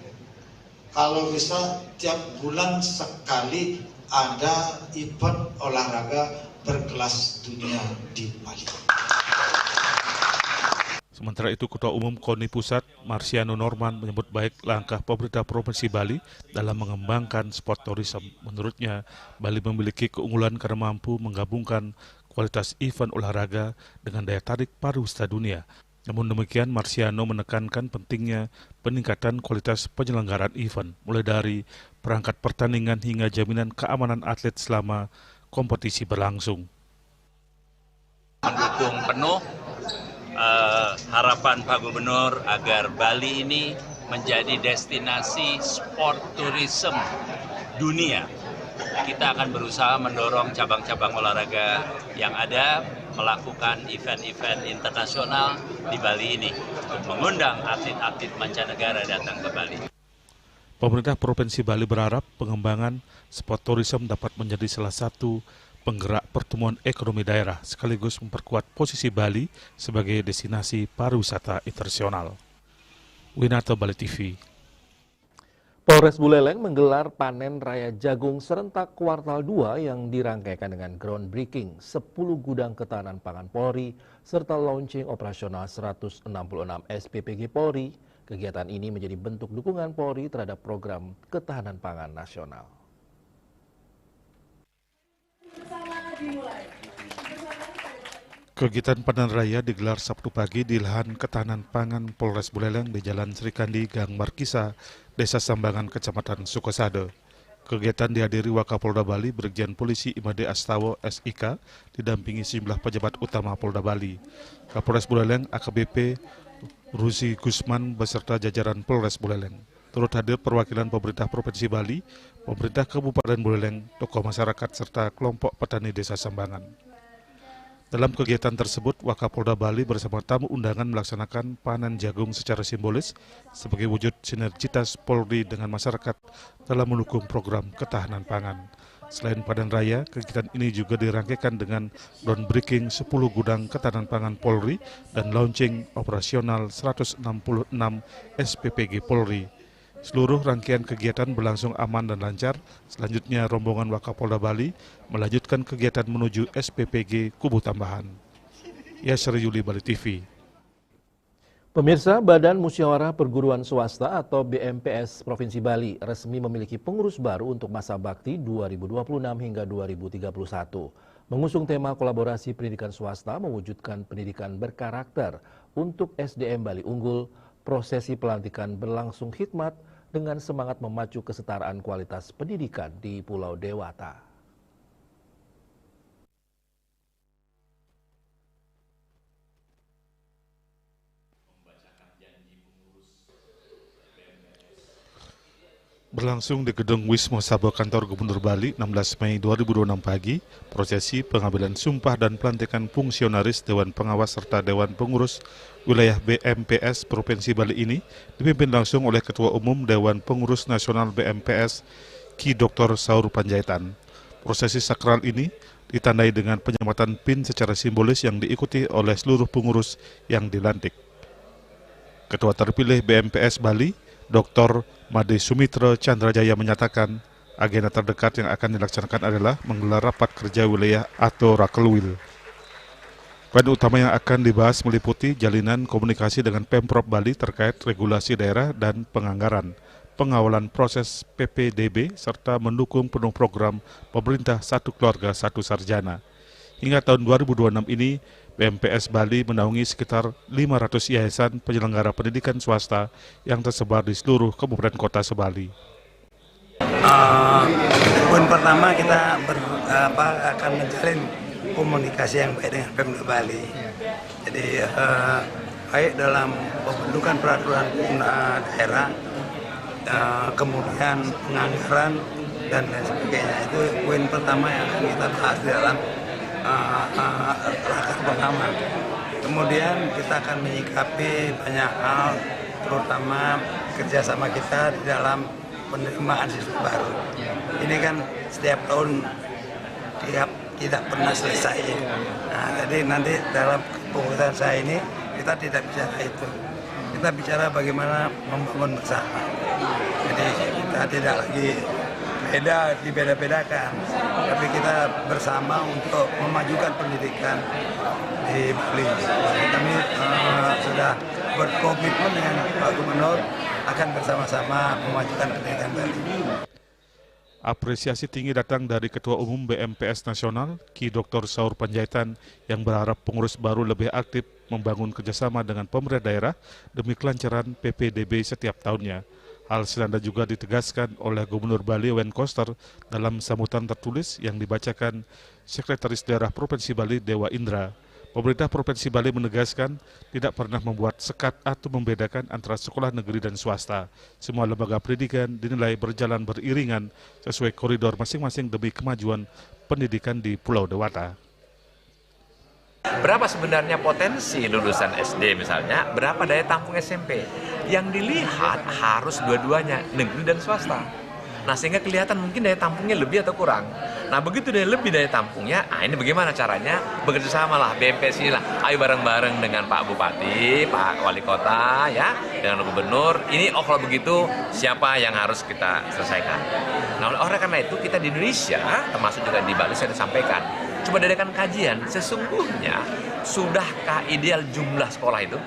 kalau bisa tiap bulan sekali ada event olahraga berkelas dunia di Bali. Sementara itu, Ketua Umum KONI Pusat, Marsiano Norman, menyebut baik langkah pemerintah Provinsi Bali dalam mengembangkan sport tourism. Menurutnya, Bali memiliki keunggulan karena mampu menggabungkan kualitas event olahraga dengan daya tarik pariwisata dunia. Namun demikian, Marsiano menekankan pentingnya peningkatan kualitas penyelenggaraan event, mulai dari perangkat pertandingan hingga jaminan keamanan atlet selama kompetisi berlangsung. Mendukung penuh harapan Pak Gubernur agar Bali ini menjadi destinasi sport tourism dunia. Kita akan berusaha mendorong cabang-cabang olahraga yang ada, melakukan event-event internasional di Bali ini, untuk mengundang atlet-atlet mancanegara datang ke Bali. Pemerintah Provinsi Bali berharap pengembangan sport tourism dapat menjadi salah satu penggerak pertumbuhan ekonomi daerah, sekaligus memperkuat posisi Bali sebagai destinasi pariwisata internasional. Winarto, Bali TV. Polres Buleleng menggelar panen raya jagung serentak kuartal 2 yang dirangkaikan dengan groundbreaking 10 gudang ketahanan pangan Polri serta launching operasional 166 SPPG Polri. Kegiatan ini menjadi bentuk dukungan Polri terhadap program ketahanan pangan nasional. Kegiatan panen raya digelar Sabtu pagi di lahan ketahanan pangan Polres Buleleng di Jalan Srikandi, Gang Markisa, Desa Sambangan, Kecamatan Sukosade. Kegiatan dihadiri Wakapolda Bali, Brigjen Polisi Imade Astawa SIK, didampingi sejumlah pejabat utama Polda Bali. Kapolres Buleleng AKBP Ruzi Gusman beserta jajaran Polres Buleleng. Turut hadir perwakilan pemerintah Provinsi Bali, pemerintah Kabupaten Buleleng, tokoh masyarakat serta kelompok petani Desa Sambangan. Dalam kegiatan tersebut, Wakapolda Bali bersama tamu undangan melaksanakan panen jagung secara simbolis sebagai wujud sinergitas Polri dengan masyarakat dalam mendukung program ketahanan pangan. Selain panen raya, kegiatan ini juga dirangkaikan dengan groundbreaking 10 gudang ketahanan pangan Polri dan launching operasional 166 SPPG Polri. Seluruh rangkaian kegiatan berlangsung aman dan lancar. Selanjutnya, rombongan Wakapolda Bali melanjutkan kegiatan menuju SPPG Kubu Tambahan. Yasri Yuli, Bali TV. Pemirsa, Badan Musyawarah Perguruan Swasta atau BMPS Provinsi Bali resmi memiliki pengurus baru untuk masa bakti 2026 hingga 2031. Mengusung tema kolaborasi pendidikan swasta mewujudkan pendidikan berkarakter untuk SDM Bali unggul, prosesi pelantikan berlangsung khidmat dengan semangat memacu kesetaraan kualitas pendidikan di Pulau Dewata. Berlangsung di Gedung Wisma Sabo Kantor Gubernur Bali 16 Mei 2026 pagi, prosesi pengambilan sumpah dan pelantikan fungsionaris Dewan Pengawas serta Dewan Pengurus wilayah BMPS Provinsi Bali ini dipimpin langsung oleh Ketua Umum Dewan Pengurus Nasional BMPS Ki Dr. Saur Panjaitan. Prosesi sakral ini ditandai dengan penyematan PIN secara simbolis yang diikuti oleh seluruh pengurus yang dilantik. Ketua terpilih BMPS Bali, Dr. Made Sumitra Chandrajaya menyatakan agenda terdekat yang akan dilaksanakan adalah menggelar rapat kerja wilayah atau Rakelwil. Poin utama yang akan dibahas meliputi jalinan komunikasi dengan Pemprov Bali terkait regulasi daerah dan penganggaran, pengawalan proses PPDB, serta mendukung penuh program pemerintah Satu Keluarga Satu Sarjana. Hingga tahun 2026 ini, BMPS Bali menaungi sekitar 500 yayasan penyelenggara pendidikan swasta yang tersebar di seluruh kabupaten kota se-Bali. Poin pertama kita akan menjalin komunikasi yang baik dengan Pemda Bali. Jadi baik dalam pembentukan peraturan daerah, kemudian penganggaran dan lain sebagainya. Itu poin pertama yang akan kita bahas di dalam raker pertama. Kemudian kita akan menyikapi banyak hal, terutama kerjasama kita di dalam penerimaan siswa baru. Ini kan setiap tahun tidak pernah selesai. Nah, jadi nanti dalam kepengurusan saya ini kita tidak bicara itu. Kita bicara bagaimana membangun bersama. Jadi sudah tidak lagi dibeda-bedakan, tapi kita bersama untuk memajukan pendidikan di Bali. Kami sudah berkomitmen dengan Pak Gubernur akan bersama-sama memajukan pendidikan Bali. Apresiasi tinggi datang dari Ketua Umum BMPS Nasional, Ki Dr. Saur Panjaitan, yang berharap pengurus baru lebih aktif membangun kerjasama dengan pemerintah daerah demi kelancaran PPDB setiap tahunnya. Hal senada juga ditegaskan oleh Gubernur Bali Wayne Koster dalam sambutan tertulis yang dibacakan Sekretaris Daerah Provinsi Bali Dewa Indra. Pemerintah Provinsi Bali menegaskan tidak pernah membuat sekat atau membedakan antara sekolah negeri dan swasta. Semua lembaga pendidikan dinilai berjalan beriringan sesuai koridor masing-masing demi kemajuan pendidikan di Pulau Dewata. Berapa sebenarnya potensi lulusan SD misalnya, berapa daya tampung SMP? Yang dilihat harus dua-duanya, negeri dan swasta. Nah, sehingga kelihatan mungkin daya tampungnya lebih atau kurang. Nah, begitu lebih daya tampungnya, ini bagaimana caranya? Bekerja sama lah, BMPS ini lah. Ayo bareng-bareng dengan Pak Bupati, Pak Wali Kota, ya, dengan Gubernur. Ini kalau begitu, siapa yang harus kita selesaikan? Nah, oleh karena itu, kita di Indonesia, termasuk juga di Bali, saya sampaikan, coba adakan kajian, sesungguhnya sudahkah ideal jumlah sekolah itu?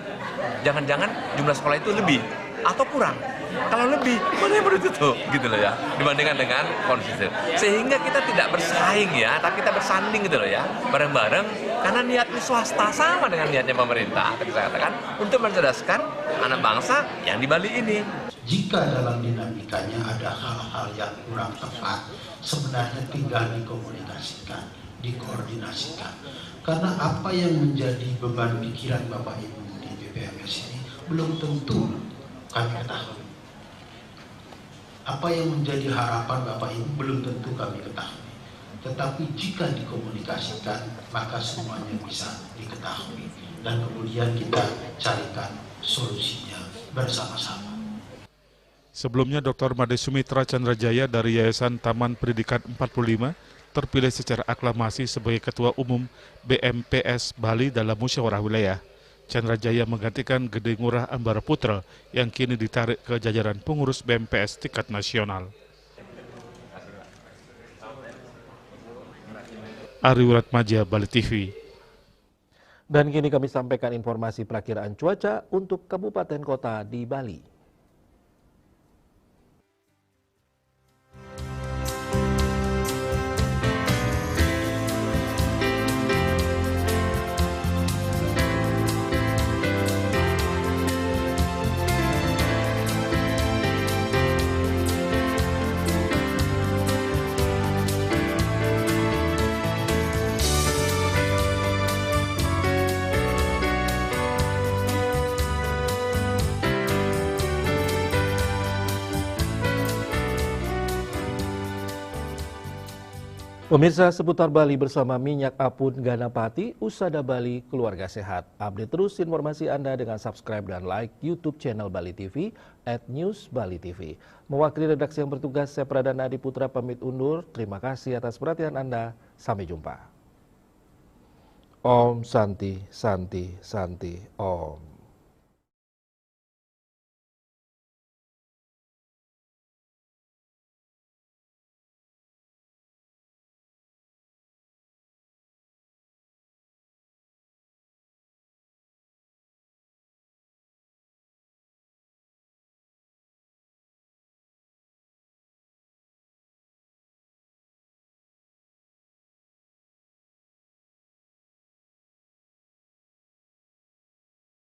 Jangan-jangan jumlah sekolah itu lebih atau kurang? Kalau lebih, mana yang perlu ditutup gitu loh ya, dibandingkan dengan konsisten. Sehingga kita tidak bersaing ya, tapi kita bersanding gitu loh ya, bareng-bareng, karena niatnya swasta sama dengan niatnya pemerintah. Tadi saya katakan, untuk mencerdaskan anak bangsa yang di Bali ini. Jika dalam dinamikanya ada hal-hal yang kurang tepat, sebenarnya tinggal dikomunikasikan, dikoordinasikan. Karena apa yang menjadi beban pikiran Bapak Ibu di BPMS ini belum tentu kami ketahui. Apa yang menjadi harapan Bapak Ibu belum tentu kami ketahui. Tetapi jika dikomunikasikan, maka semuanya bisa diketahui. Dan kemudian kita carikan solusinya bersama-sama. Sebelumnya, Dr. Made Sumitra Chandrajaya dari Yayasan Taman Pendidikan 45 terpilih secara aklamasi sebagai Ketua Umum BMPS Bali dalam musyawarah wilayah. Chandrajaya menggantikan Gede Ngurah Ambara Putra yang kini ditarik ke jajaran pengurus BMPS tingkat nasional. Ari Wiratmaja, Bali TV. Dan kini kami sampaikan informasi perakiraan cuaca untuk kabupaten kota di Bali. Pemirsa seputar Bali bersama Minyak Apun Ganapati, Usada Bali, Keluarga Sehat. Update terus informasi Anda dengan subscribe dan like YouTube channel Bali TV @newsbali.tv. Mewakili redaksi yang bertugas, saya Pradana Adi Putra pamit undur. Terima kasih atas perhatian Anda. Sampai jumpa. Om Santi, Santi, Santi, Om.